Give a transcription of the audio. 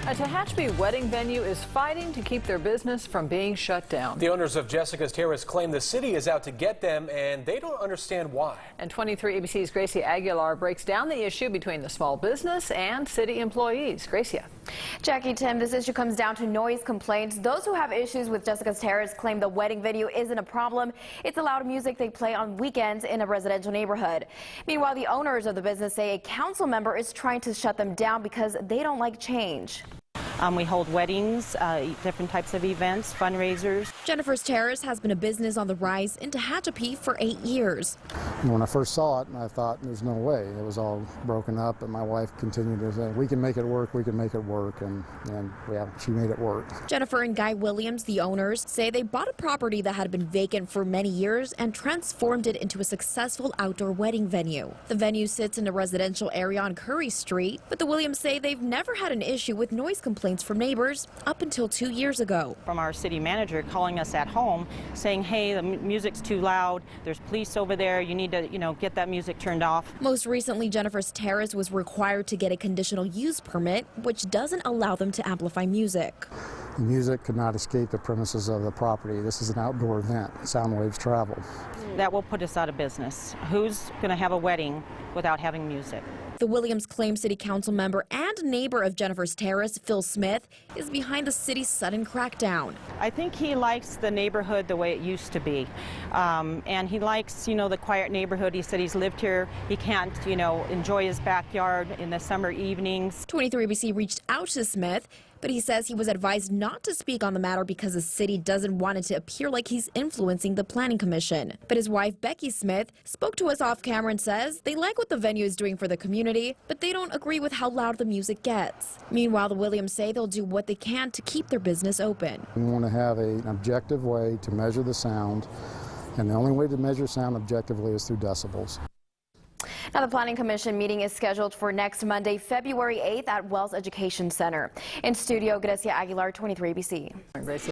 A Tehachapi wedding venue is fighting to keep their business from being shut down. The owners of Jessica's Terrace claim the city is out to get them, and they don't understand why. And 23 ABC's Grecia Aguilar breaks down the issue between the small business and city employees. Grecia. Jackie, Tim, this issue comes down to noise complaints. Those who have issues with Jessica's Terrace claim the wedding venue isn't a problem. It's the loud music they play on weekends in a residential neighborhood. Meanwhile, the owners of the business say a council member is trying to shut them down because they don't like change. We hold weddings, different types of events, fundraisers. Jennifer's Terrace has been a business on the rise in Tehachapi for 8 years. When I first saw it, I thought there's no way. It was all broken up, and my wife continued to say, we can make it work, we can make it work, and yeah, she made it work. Jennifer and Guy Williams, the owners, say they bought a property that had been vacant for many years and transformed it into a successful outdoor wedding venue. The venue sits in a residential area on Curry Street, but the Williams say they've never had an issue with noise complaints from neighbors up until 2 years ago. From our city manager calling us at home saying, hey, the music's too loud, there's police over there, you need to, get that music turned off. Most recently, Jennifer's Terrace was required to get a conditional use permit, which doesn't allow them to amplify music. The music could not escape the premises of the property. This is an outdoor event. Sound waves travel. That will put us out of business. Who's going to have a wedding without having music? The Williams claim city council member and neighbor of Jennifer's Terrace, Phil Smith, is behind the city's sudden crackdown. I think he likes the neighborhood the way it used to be. And he likes, the quiet neighborhood. He said he's lived here. He can't, enjoy his backyard in the summer evenings. 23 ABC reached out to Smith, but he says he was advised not to speak on the matter because the city doesn't want it to appear like he's influencing the planning commission. But his wife, Becky Smith, spoke to us off camera and says they like what the venue is doing for the community, but they don't agree with how loud the music gets. Meanwhile, the Williams say they'll do what they can to keep their business open. We want to have an objective way to measure the sound, and the only way to measure sound objectively is through decibels. Now, the Planning Commission meeting is scheduled for next Monday, February 8th at Wells Education Center. In studio, Grecia Aguilar, 23 ABC.